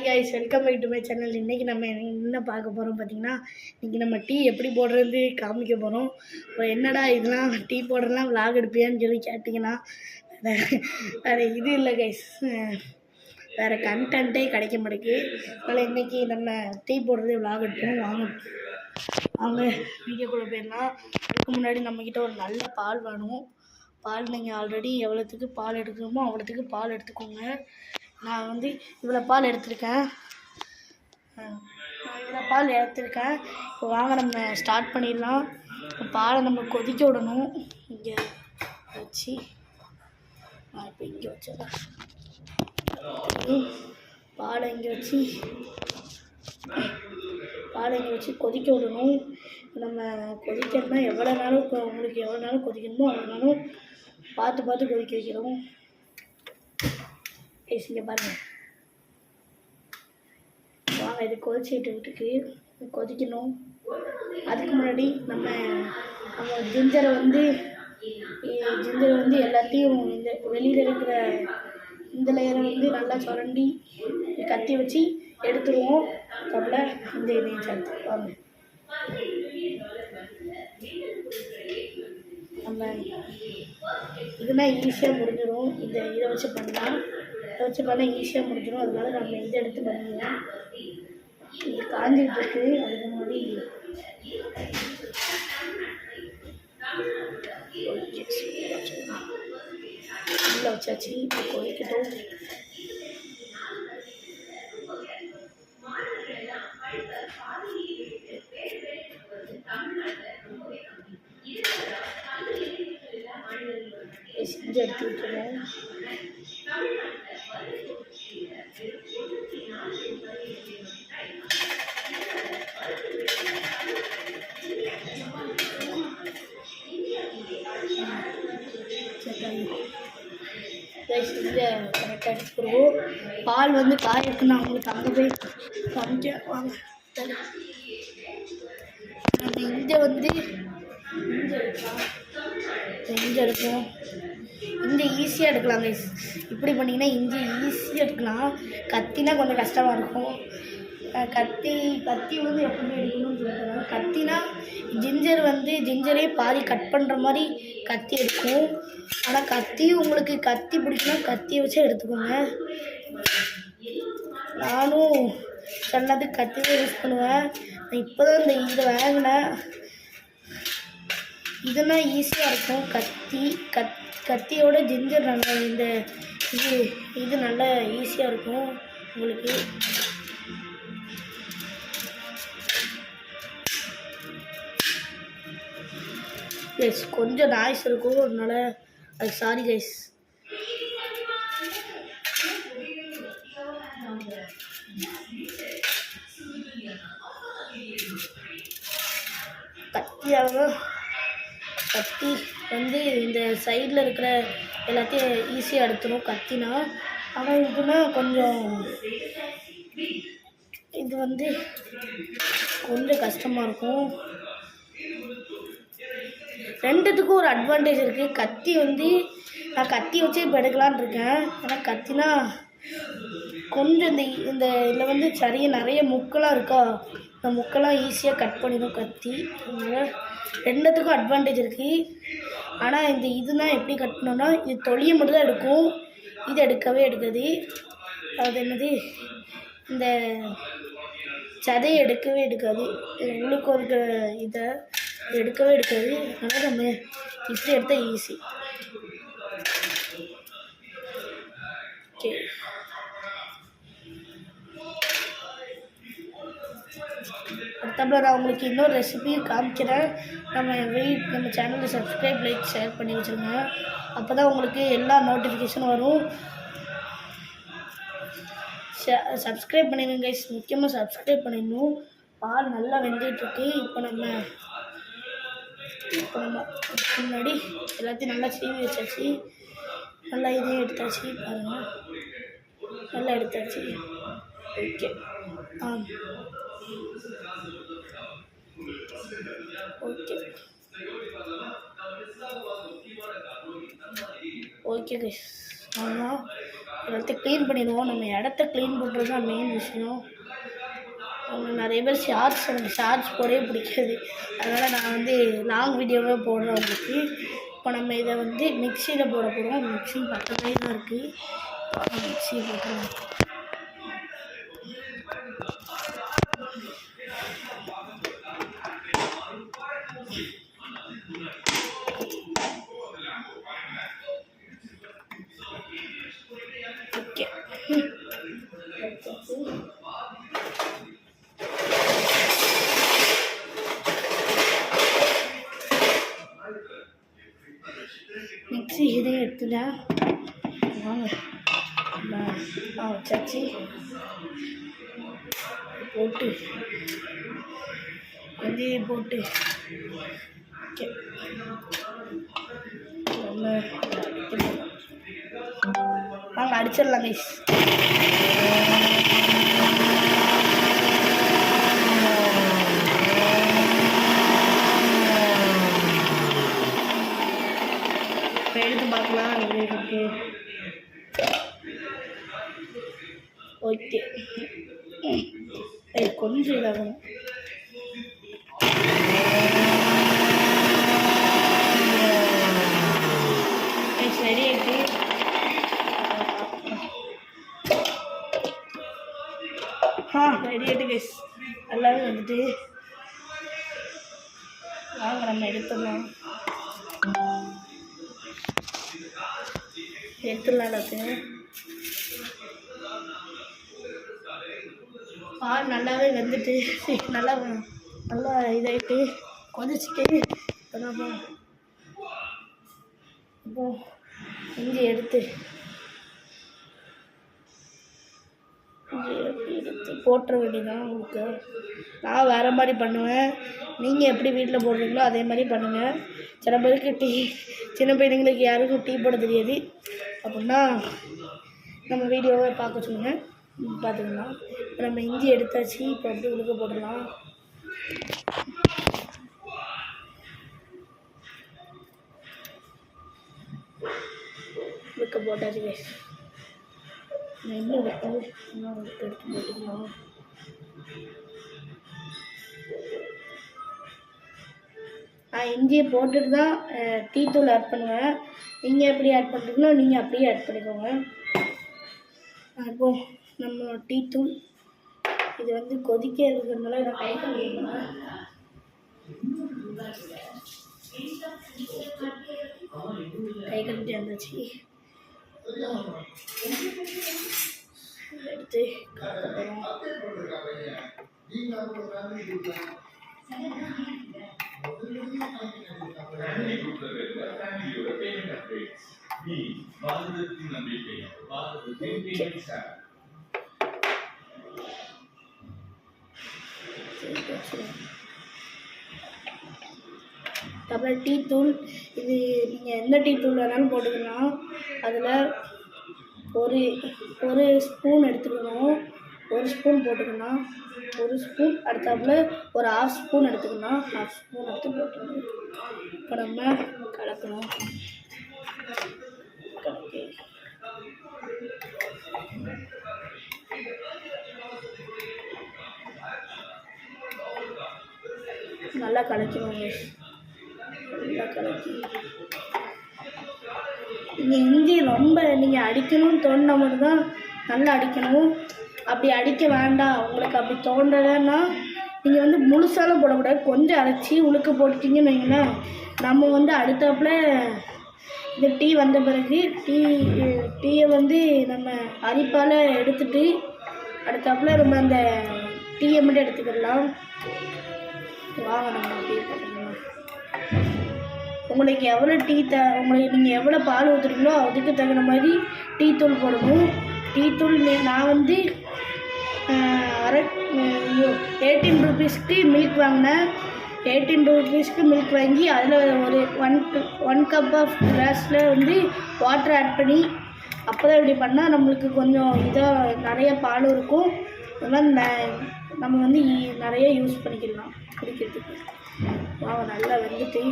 guys, welcome back to my channel. இன்னைக்கு நம்ம என்ன பார்க்க போறோம் பாத்தீங்கன்னா, இன்னைக்கு நம்ம டீ எப்படி போடுறது காமிக்க போறோம். என்னடா இதெல்லாம் டீ போடுறலாம் vlog எடுப்பியான்னு சொல்லி கேட்டிங்கன்னா வேற இது இல்ல guys. வேற கண்டென்ட்டே கிடைக்க மாட்டேங்குது. அதனால இன்னைக்கு நம்ம டீ போடுறது vlog எடுப்போம். வாங்க வீடியோக்குள்ள போயிடலாம். அதுக்கு முன்னாடி நம்ம கிட்ட ஒரு நல்ல பால் வேணும். பால் நீங்கள் ஆல்ரெடி எவ்வளோத்துக்கு பால் எடுக்கணுமோ அவ்வளோத்துக்கு பால் எடுத்துக்கோங்க. நான் வந்து இவ்வளோ பால் எடுத்திருக்கேன். இப்போ வாங்க நம்ம ஸ்டார்ட் பண்ணிடலாம். பாலை நம்ம கொதிக்க விடணும். இங்கே வச்சு நான் இப்போ இங்கே வச்சிடறேன். பாலை இங்கே வச்சு கொதிக்க விடணும். நம்ம கொதிக்கணும்னா எவ்வளோ நேரம் உங்களுக்கு எவ்வளோ நேரம் கொதிக்கணுமோ அவ்வளோ நேரம் பார்த்து கொதிக்க வைக்கிறோம். இங்கே பாருங்கள், வாங்க இது கொதிச்சுட்டு கொதிக்கணும். அதுக்கு முன்னாடி நம்ம ஜிஞ்சரை வந்து எல்லாத்தையும் இந்த வெளியில் இருக்கிற இந்த லேயரை வந்து நல்லா சுரண்டி கத்தி வச்சு எடுத்துருவோம். அப்புறம் இந்த இதையும் சேர்த்து வாங்க. நம்ம இதுனா ஈஸியாக முடிஞ்சிடும். இதை வச்சு பண்ணால் ஈஸியாக முடிஞ்சிடும். அதனால நம்ம இதை எடுத்து பண்ணுவோம். இது காஞ்சிட்டு இருக்கு. அதுக்கு முன்னாடி உள்ளே வச்சாச்சு. இப்போ கொதிக்கட்டும். செஞ்சு எடுத்து விட்டுருவோம். கரெக்டாக எடுத்துக்கிறோம். பால் வந்து காயிருக்குன்னு அவங்களுக்கு அங்கே போய் காமிக்க வாங்க. நம்ம இங்கே வந்து இஞ்சி எடுப்போம். இஞ்சி ஈஸியாக எடுக்கலாம் கைஸ். இப்படி பண்ணிங்கன்னா இஞ்சி ஈஸியாக எடுக்கலாம். கத்தினா கொஞ்சம் கஷ்டமாக இருக்கும். கத்தி வந்து எப்படி எடுக்கணும்னு சொல்லுறாங்க. கத்தினா ஜிஞ்சரே பாதி கட் பண்ணுற மாதிரி கத்தி எடுக்கும். ஆனால் உங்களுக்கு கத்தி பிடிக்கணும், கத்தியை வச்சு எடுத்துக்கோங்க. நானும் சொன்னது கத்தியை யூஸ் பண்ணுவேன். நான் இப்போ தான் இதை வாங்கினேன். இதெல்லாம் ஈஸியாக இருக்கும். கத்தியோட ஜிஞ்சர் நல்லா இது நல்லா ஈஸியாக இருக்கும் உங்களுக்கு. கைஸ் கொஞ்சம் நாய்ஸ் இருக்கும், அதனால அது சாரி கைஸ். கத்தி வந்து இந்த சைடில் இருக்கிற எல்லாத்தையும் ஈஸியாக எடுத்துடும் கத்தினா. ஆனால் இதுனா கொஞ்சம் இது வந்து கொஞ்சம் கஷ்டமாக இருக்கும். ரெண்டுத்துக்கும் ஒரு அட்வான்டேஜ் இருக்குது. கத்தி வந்து நான் கத்தி வச்சு இப்போ எடுக்கலான்னு இருக்கேன். ஆனால் கத்தினா கொஞ்சம் இந்த இதில் வந்து நிறைய முக்கெல்லாம் இருக்கா, இந்த முக்கெல்லாம் ஈஸியாக கட் பண்ணிடும் கத்தி. அதனால் ரெண்டுத்துக்கும் அட்வான்டேஜ் இருக்குது. ஆனால் இதுனா எப்படி கட் பண்ணோன்னா இது தொலியை மட்டும் தான் எடுக்கும். இது எடுக்கவே எடுக்காது. அது என்னது, இந்த சதையை எடுக்கவே எடுக்காது. உங்களுக்கு ஒரு இதை எடுக்கவே எடுக்காது. அதனால் நம்ம இப்படி எடுத்தால் ஈஸி. ஓகே, அடுத்தப்பல நான் உங்களுக்கு இன்னொரு ரெசிபியும் காமிக்கிறேன். நம்ம சேனலில் சப்ஸ்கிரைப், லைக், ஷேர் பண்ணி வச்சுருங்க. அப்போ தான் உங்களுக்கு எல்லா நோட்டிஃபிகேஷனும் வரும். சப்ஸ்கிரைப் பண்ணிடுங்க கைஸ், முக்கியமாக சப்ஸ்கிரைப் பண்ணிடணும். பால் நல்லா வெந்துட்டுருக்கு. இப்போ நம்ம முன்னாடி எல்லாத்தையும் நல்லா சீவி வச்சாச்சு. நல்லா இதையும் எடுத்தாச்சு. பாருங்கள், நல்லா எடுத்தாச்சு. Okay, okay guys. ஆனால் எல்லாத்தையும் க்ளீன் பண்ணிடுவோம். நம்ம இடத்த க்ளீன் பண்ணுறது தான் மெயின் விஷயம். அவங்க நிறைய பேர் எனக்கு ஷார்ட்ஸ் போடவே பிடிக்காது. அதனால் நான் வந்து லாங் வீடியோவே போடுறேன் உங்களுக்கு. இப்போ நம்ம இதை வந்து மிக்சியில் போட போகிறோம். மிக்சி பக்கத்துலேயே தான் இருக்குது. மிக்சியை போட்டுருவோம். ஓகே, மிக்சி இதே எடுத்துட்டா வாங்க வச்சாச்சு. போட்டு வெந்தய போட்டு ஓகே வாங்க அடிச்சிடலாம் கைஸ். எடுத்து பார்க்கலாம் எப்படி இருக்கு. ஓகே, கொஞ்சம் இதாகணும். ரெடி ஆகிட்டு ரெடி ஆகிட்டு கைஸ். நல்லாவே வந்துட்டு வாங்க நம்ம எடுத்துடலாம் எல்லாத்தையும். பால் நல்லாவே வந்துட்டு நல்லா இதாகிட்டு கொதிச்சுட்டு இப்போ இஞ்சி எடுத்து போட்டுற வேண்டியதான். உங்களுக்கு நான் வேறு மாதிரி பண்ணுவேன். நீங்கள் எப்படி வீட்டில் போடுறீங்களோ அதே மாதிரி பண்ணுங்கள். சில பேருக்கு சின்ன பையனுங்களுக்கு யாருக்கும் டீ போட தெரியாது. அப்படின்னா நம்ம வீடியோவை பார்க்க சொல்லுங்கள், பார்த்துக்கலாம். இப்போ நம்ம இஞ்சி எடுத்தாச்சு. இப்போ அப்படி உழுக்க போடலாம். உழுக்க போட்டாச்சு கைஸ். இன்னும் எடுத்து போட்டுக்கலாம். நான் இஞ்சியை போட்டுட்டு தான் டீ தூள் ஆட் பண்ணுவேன். நீங்கள் எப்படி ஆட் பண்ணுறீங்களோ நீங்கள் அப்படியே ஆட் பண்ணிக்கோங்க. அப்போ நம்ம டீ தூள் இது வந்து கொதிக்க இருக்கிறதுனால நான் கை கழுவிடுவேன். கை கழுவிட்டு வந்துச்சு. எடுத்து அப்புறம் டீ தூள். இது நீங்கள் எந்த டீ தூள் வேணாலும் போட்டுக்கலாம். அதில் ஒரு ஸ்பூன் எடுத்துக்கணும். ஒரு ஸ்பூன் போட்டுக்கலாம். ஒரு ஸ்பூன் அடுத்தாப்புல ஒரு 1/2 ஸ்பூன் எடுத்துக்கணும். 1/2 ஸ்பூன் எடுத்து போட்டுக்கணும். இப்போ நம்ம கலக்கணும். கலக்கி நல்லா கலக்கணும். நல்லா கலக்கி நீங்கள் இஞ்சி ரொம்ப நீங்கள் அடிக்கணும்னு தோணுன மாதிரி தான் நல்லா அடிக்கணும். அப்படி அடிக்க வேண்டாம் உங்களுக்கு அப்படி தோன்றலைன்னா நீங்கள் வந்து முழுசாலாம் போடக்கூடாது. கொஞ்சம் அரைச்சி உழுக்க போட்டுட்டிங்கன்னு வைங்களேன். நம்ம வந்து அடுத்தாப்புல இந்த டீ வந்த பிறகு டீயை வந்து நம்ம அரிப்பால் எடுத்துட்டு அடுத்தாப்புல நம்ம அந்த டீயை மட்டும் எடுத்துக்கிடலாம். வாங்க நம்ம டீ போட்டுக்கலாம். உங்களுக்கு எவ்வளோ உங்களுக்கு நீங்கள் எவ்வளோ பால் ஊற்றுறீங்களோ அதுக்கு தகுந்த மாதிரி டீ தூள் போடணும். டீ தூள் நான் வந்து 18 ரூபீஸ்க்கு மில்க் வாங்கினேன். 18 ரூபீஸ்க்கு மில்க் வாங்கி அதில் ஒரு 1 கப் ஆஃப் கிளாஸில் வந்து வாட்டர் ஆட் பண்ணி அப்போ தான் இப்படி பண்ணால் நம்மளுக்கு கொஞ்சம் இதாக நிறைய பால் இருக்கும். அதெல்லாம் நம்ம வந்து நிறைய யூஸ் பண்ணிக்கலாம் குடிக்கிறதுக்கு. நல்லா வந்துட்டு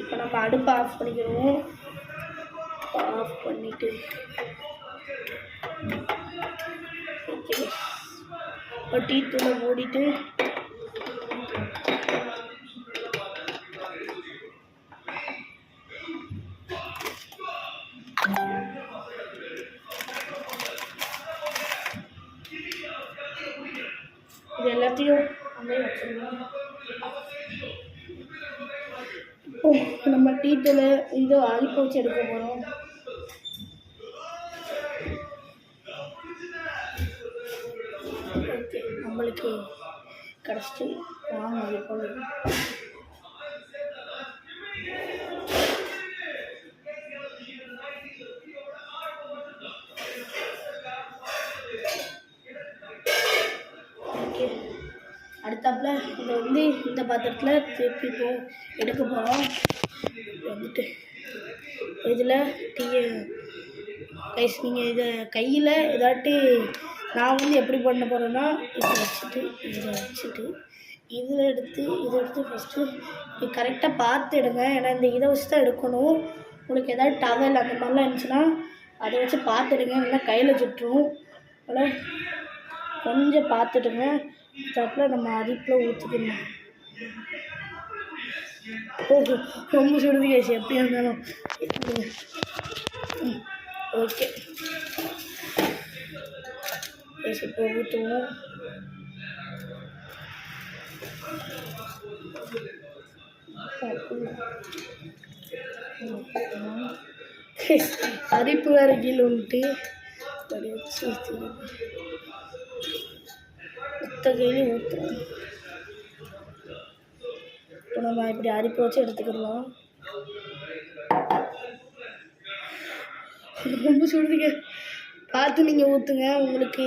இப்போ நம்ம அடுப்பை ஆஃப் பண்ணிக்கிறோம். ஆஃப் பண்ணிவிட்டு ஓகே இப்போ டீ தூளை மூடிட்டு இது எல்லாத்தையும் அப்படியே வச்சுருவோம். இப்போ நம்ம டீ தூளை இது அரிப்பு வச்சு எடுக்க போகிறோம். ஓகே நம்மளுக்கு கிடச்சிட்டு வாங்க அது போல. ஓகே அடுத்தாப்புல இதை வந்து இந்த பாத்திரத்தில் திருப்பி எடுக்க போகிறோம். வந்துட்டு இதில் டீயை கைஸ் நீங்கள் இதை கையில் ஏதாட்டி நான் வந்து எப்படி பண்ண போகிறேன்னா இதை வச்சுட்டு இதை எடுத்து ஃபஸ்ட்டு கரெக்டாக பார்த்து எடுங்க. ஏன்னா இந்த இதை வச்சு தான் எடுக்கணும். உங்களுக்கு ஏதாவது டவல் அந்த மாதிரிலாம் இருந்துச்சுன்னா அதை வச்சு பார்த்துடுங்க, இல்லைன்னா கையில் சுட்டுரும். அதனால் கொஞ்சம் பார்த்துடுங்க. தப்பில் நம்ம அரிப்பில் ஊற்றிக்கணும். ஓகே ரொம்ப சுடுது கேஸ் எப்படி இருந்தாலும். ஓகே கேஸ் இப்போ ஊற்றுவோம். அரிப்பு வேறு கீழே வந்துட்டு மொத்த கையிலையும் ஊற்றுவோம். இப்போ நம்ம இப்படி அரிப்பு வச்சு எடுத்துக்கிடலாம். ரொம்ப சுடுதுங்க, பார்த்து நீங்கள் ஊற்றுங்க, உங்களுக்கு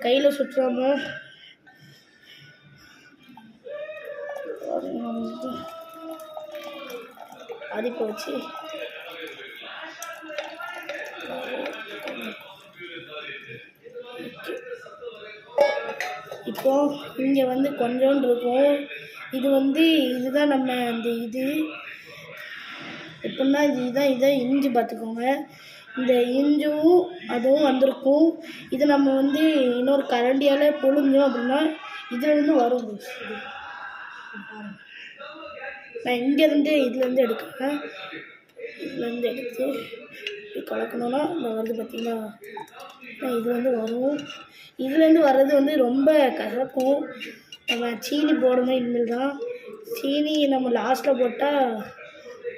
கையில் சுற்றாமல். அரிப்பு வச்சு இப்போ இங்கே வந்து கொஞ்சோண்டு இருக்கும். இதுதான் நம்ம அந்த இது எப்படின்னா இதை இஞ்சி பார்த்துக்கோங்க. இந்த இஞ்சும் அதுவும் வந்திருக்கும். இது நம்ம வந்து இன்னொரு கரண்டியால் புழிஞ்சோம் அப்படின்னா இதுலேருந்து வரும். நான் இங்கேருந்து இதுலேருந்து எடுக்கிறேன். இதுலேருந்து எடுத்து கலக்கணும்னா இந்த வருது பார்த்திங்கன்னா இது வந்து வரும். இதுலேருந்து வர்றது வந்து ரொம்ப கசக்கும். நம்ம சீனி போடணும். இனிமேல் தான் சீனி நம்ம லாஸ்ட்டில் போட்டால்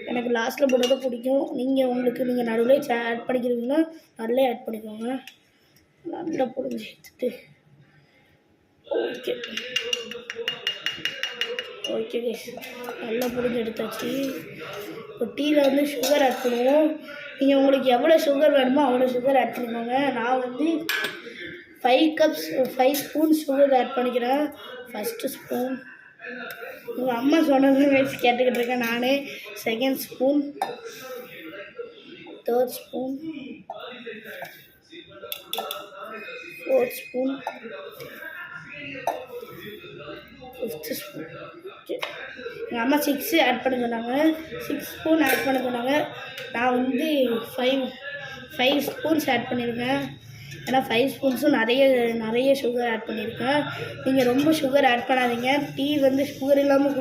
எனக்கு லாஸ்ட்டில் போட்டால் தான் பிடிக்கும். நீங்கள் நடுவில் ஆட் பண்ணிக்கிறீங்கன்னா நல்லா ஆட் பண்ணிக்கோங்க. நல்லா புரிஞ்சு எடுத்துட்டு ஓகே நல்லா புரிஞ்சு எடுத்தாச்சு. இப்போ டீயில் வந்து சுகர் ஆட் பண்ணுவோம். நீங்கள் உங்களுக்கு எவ்வளோ சுகர் வேணுமோ அவ்வளோ சுகர் ஆட் பண்ணிக்கோங்க. நான் வந்து 5 ஸ்பூன் சுகர் ஆட் பண்ணிக்கிறேன். ஃபஸ்ட்டு ஸ்பூன் உங்கள் அம்மா சொன்னது வச்சு கேட்டுக்கிட்டு இருக்கேன். நானே second spoon, third spoon, fourth spoon, fifth spoon. எங்கள் அம்மா 6 ஆட் பண்ண சொன்னாங்க. 6 ஸ்பூன் ஆட் பண்ண சொன்னாங்க. நான் வந்து 5 ஸ்பூன்ஸ் ஆட் பண்ணியிருக்கேன். ஏன்னா 5 ஸ்பூன்ஸும் நிறைய சுகர் ஆட் பண்ணியிருக்கேன். நீங்கள் ரொம்ப சுகர் ஆட் பண்ணாதீங்க. டீ வந்து சுகர் இல்லாமல்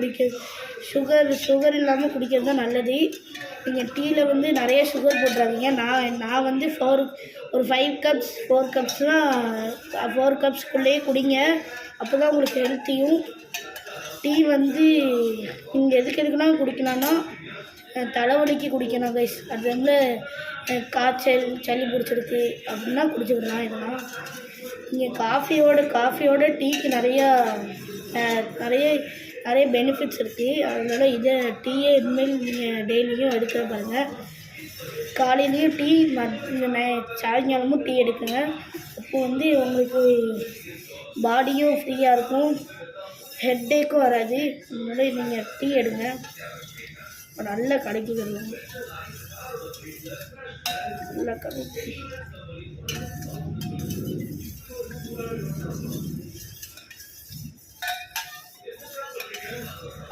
குடிக்கிறது தான் நல்லது. நீங்கள் டீயில் வந்து நிறைய சுகர் போட்டுறாதீங்க. நான் வந்து 5 கப்ஸ் 4 கப்ஸ்னால் 4 கப்ஸ்க்குள்ளேயே குடிங்க. அப்போ தான் உங்களுக்கு ஹெல்த்தியும். டீ வந்து நீங்கள் எதுக்குன்னா குடிக்கலாம்னா தலைவலிக்கு குடிக்கணும் கைஸ். அது வந்து காய்ச்சல் சளி பிடிச்சிருக்கு அப்படின்னா குடிச்சுக்கலாம். இதெல்லாம் நீங்கள் காஃபியோட டீக்கு நிறைய பெனிஃபிட்ஸ் இருக்குது. அதனால் டீயே இனிமேல் நீங்கள் டெய்லியும் எடுக்க பாருங்கள். காலையிலையும் டீ, சாயங்காலமும் டீ எடுக்குங்க. அப்போ வந்து உங்களுக்கு பாடியும் ஃப்ரீயாக இருக்கும், ஹெட்டேக்கும் வராது. அதனால நீங்கள் டீ எடுங்க. நல்லா கலக்கிக்கணும். நல்லா கலக்கி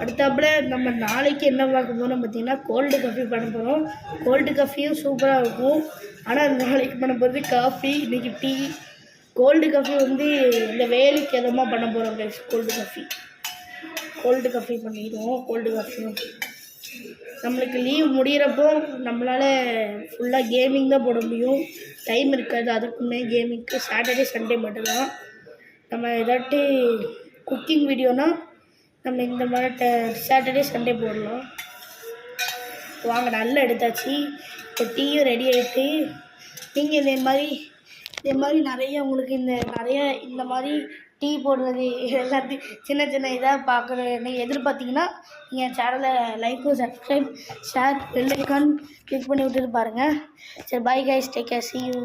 அடுத்தாப்புல நம்ம நாளைக்கு என்ன பார்க்க போகிறோம் பார்த்தீங்கன்னா கோல்டு காஃபி பண்ண போகிறோம். கோல்டு காஃபியும் சூப்பராக இருக்கும். ஆனால் நாளைக்கு பண்ண போகிறது காஃபி, இன்றைக்கி டீ. கோல்டு காஃபி வந்து இந்த வேலைக்கு எதமாக பண்ண போகிறோம் கைஸ். கோல்டு காஃபி பண்ணிடுவோம். கோல்டு காஃபியும் நம்மளுக்கு லீவ் முடிகிறப்போ நம்மளால் ஃபுல்லாக கேமிங் தான் போட முடியும். டைம் இருக்காது அதுக்குமே கேமிங்க்கு. சாட்டர்டே சண்டே மட்டும்தான். நம்ம ஏதாட்டு குக்கிங் வீடியோனால் நம்ம இந்த மாதிரி சாட்டர்டே சண்டே போடலாம். வாங்க நல்லா எடுத்தாச்சு. இப்போ டீயும் ரெடி ஆகிட்டு நீங்கள் இதே மாதிரி நிறைய உங்களுக்கு இந்த மாதிரி டீ போடுறது எல்லாத்தையும் சின்ன இதாக பார்க்குறேன்னு எதிர்பார்த்தீங்கன்னா நீங்கள் என் சேனலை லைக்கும் subscribe share bell icon click பண்ணி விட்டுட்டு பாருங்கள். சரி, bye guys, take care, see you.